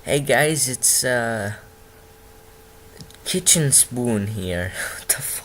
Hey guys, it's Kitchen Spoon here. What the fuck?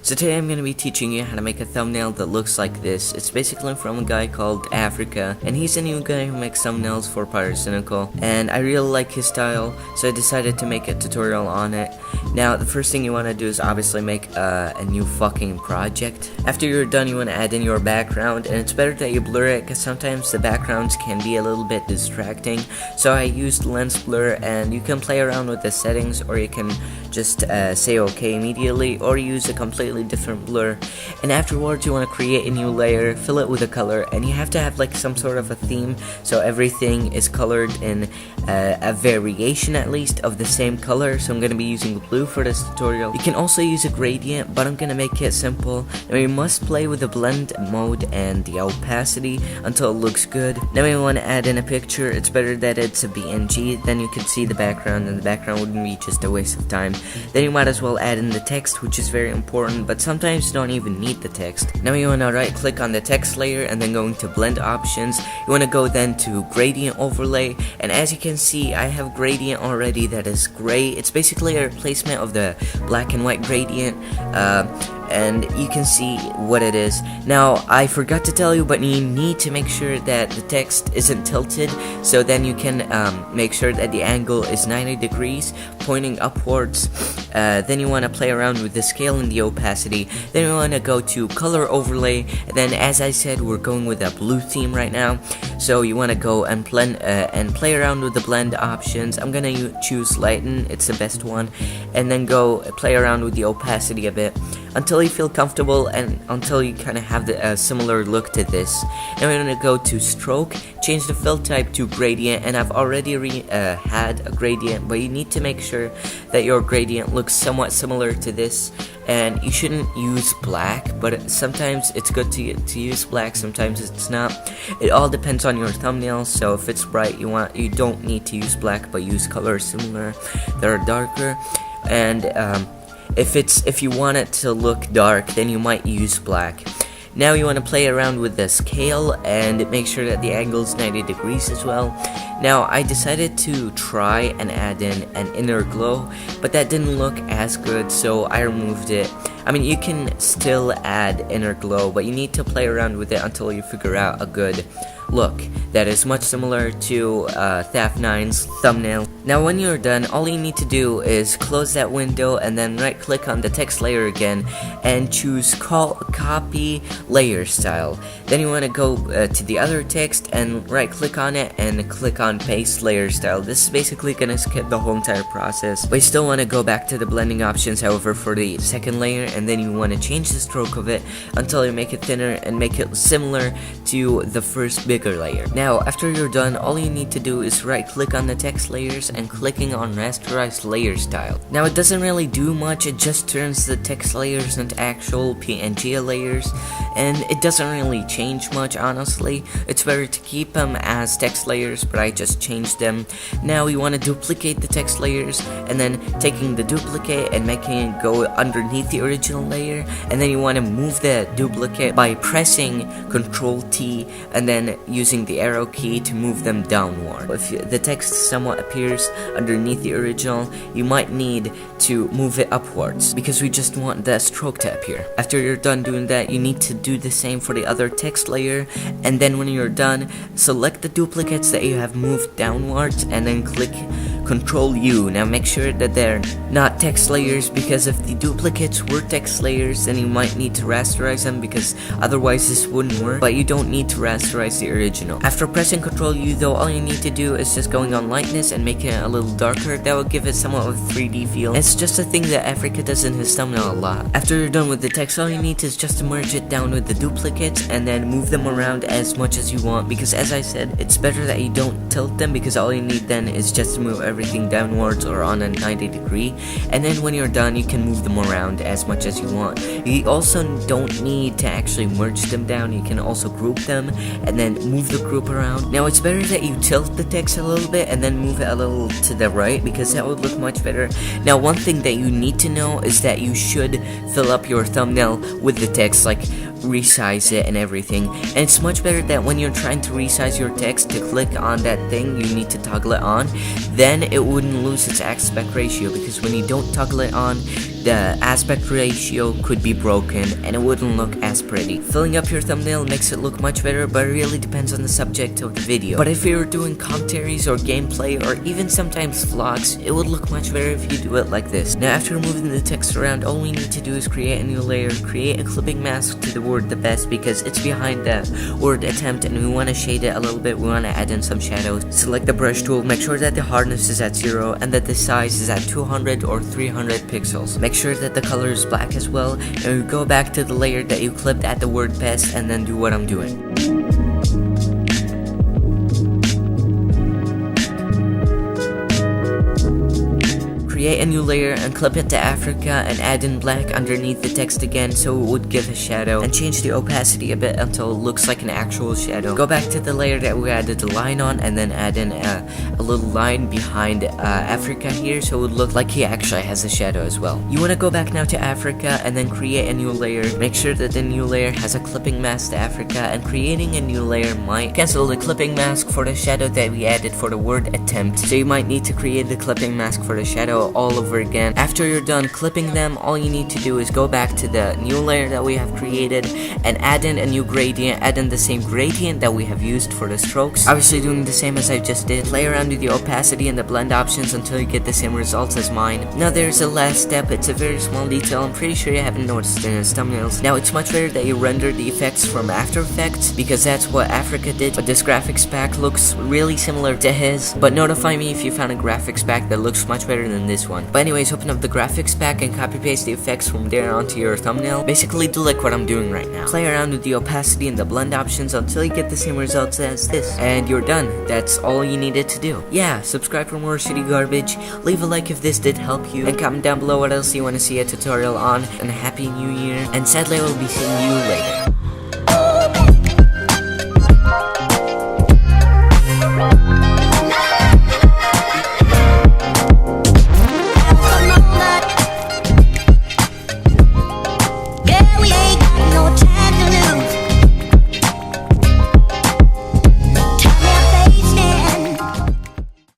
So today I'm going to be teaching you how to make a thumbnail that looks like this. It's basically from a guy called Africa, and he's a new guy who makes thumbnails for Pyrocynical, and I really like his style, so I decided to make a tutorial on it. Now, the first thing you want to do is obviously make a new fucking project. After you're done, you want to add in your background, and it's better that you blur it, because sometimes the backgrounds can be a little bit distracting. So I used lens blur, and you can play around with the settings, or you can just say okay immediately, or use a completely different blur. And afterwards you want to create a new layer, fill it with a color, and you have to have like some sort of a theme, so everything is colored in a variation at least of the same color. So I'm going to be using blue for this tutorial. You can also use a gradient, but I'm going to make it simple. Now you must play with the blend mode and the opacity until it looks good. Now we want to add in a picture. It's better that it's a PNG, then you can see the background, and the background wouldn't be just a waste of time. Then you might as well add in the text, which is very important, but sometimes you don't even need the text. Now you want to right click on the text layer and then go into blend options. You want to go then to gradient overlay, and as you can see I have gradient already that is gray. It's basically a replacement of the black and white gradient, and you can see what it is. Now I forgot to tell you, but you need to make sure that the text isn't tilted, so then you can make sure that the angle is 90 degrees pointing upwards. Then you want to play around with the scale and the opacity. Then you want to go to color overlay, and then as I said, we're going with a blue theme right now, so you want to go and blend and play around with the blend options. I'm gonna choose lighten, it's the best one, and then go play around with the opacity a bit until you feel comfortable and until you kind of have a similar look to this. Now we're going to go to stroke, change the fill type to gradient, and I've already had a gradient, but you need to make sure that your gradient looks somewhat similar to this, and you shouldn't use black, but sometimes it's good to use black, sometimes it's not. It all depends on your thumbnail, so if it's bright you don't need to use black, but use colors similar that are darker. And if you want it to look dark, then you might use black. Now you want to play around with the scale and make sure that the angle is 90 degrees as well. Now I decided to try and add in an inner glow, but that didn't look as good, so I removed it. I mean, you can still add inner glow, but you need to play around with it until you figure out a good look that is much similar to Thafnine's thumbnail. Now when you're done, all you need to do is close that window and then right click on the text layer again and choose copy layer style. Then you want to go to the other text and right click on it and click on paste layer style. This is basically gonna skip the whole entire process, but you still want to go back to the blending options, however, for the second layer, and then you want to change the stroke of it until you make it thinner and make it similar to the first bigger layer. Now after you're done, all you need to do is right click on the text layers and clicking on rasterize layer style. Now it doesn't really do much, it just turns the text layers into actual PNG layers, and it doesn't really change much, honestly. It's better to keep them as text layers, but I just changed them. Now you want to duplicate the text layers, and then taking the duplicate and making it go underneath the original layer, and then you want to move the duplicate by pressing Ctrl T and then using the arrow key to move them downward. If the text somewhat appears underneath the original, you might need to move it upwards because we just want the stroke to appear. After you're done doing that, you need to do the same for the other text layer, and then when you're done, select the duplicates that you have moved downwards and then click Ctrl U. Now make sure that they're not text layers, because if the duplicates were text layers, then you might need to rasterize them, because otherwise this wouldn't work, but you don't need to rasterize the original. After pressing Ctrl U though, all you need to do is just going on lightness and making it a little darker. That will give it somewhat of a 3D feel. It's just a thing that Africa does in his thumbnail a lot. After you're done with the text, all you need is just to merge it down with the duplicates and then move them around as much as you want, because as I said, it's better that you don't tilt them, because all you need then is just to move everything downwards or on a 90 degree, and then when you're done you can move them around as much as you want. You also don't need to actually merge them down, you can also group them and then move the group around. Now it's better that you tilt the text a little bit and then move it a little to the right, because that would look much better. Now one thing that you need to know is that you should fill up your thumbnail with the text. Like resize it and everything. And it's much better that when you're trying to resize your text to click on that thing, you need to toggle it on. Then it wouldn't lose its aspect ratio, because when you don't toggle it on, the aspect ratio could be broken and it wouldn't look as pretty. Filling up your thumbnail makes it look much better, but it really depends on the subject of the video. But if you're doing commentaries or gameplay or even sometimes vlogs, it would look much better if you do it like this. Now, after moving the text around, all we need to do is create a new layer, create a clipping mask to the word the best, because it's behind the word attempt and we want to shade it a little bit. We want to add in some shadows. Select the brush tool, make sure that the hardness is at 0 and that the size is at 200 or 300 pixels. Make sure that the color is black as well, and we go back to the layer that you clipped at the word best and then do what I'm doing. Create a new layer and clip it to Africa and add in black underneath the text again so it would give a shadow, and change the opacity a bit until it looks like an actual shadow. Go back to the layer that we added the line on and then add in a little line behind Africa here so it would look like he actually has a shadow as well. You want to go back now to Africa and then create a new layer. Make sure that the new layer has a clipping mask to Africa, and creating a new layer might cancel the clipping mask for the shadow that we added for the word attempt, so you might need to create the clipping mask for the shadow all over again. After you're done clipping them, all you need to do is go back to the new layer that we have created and add in a new gradient, add in the same gradient that we have used for the strokes. Obviously doing the same as I just did. Play around with the opacity and the blend options until you get the same results as mine. Now there's a last step. It's a very small detail. I'm pretty sure you haven't noticed in his thumbnails. Now it's much better that you render the effects from After Effects, because that's what Africa did, but this graphics pack looks really similar to his. But notify me if you found a graphics pack that looks much better than this one. But anyways, open up the graphics pack and copy paste the effects from there onto your thumbnail. Basically do like what I'm doing right now. Play around with the opacity and the blend options until you get the same results as this, and you're done. That's all you needed to do. Yeah, subscribe for more shitty garbage, leave a like if this did help you, and comment down below what else you want to see a tutorial on, and a happy new year, and sadly I will be seeing you later.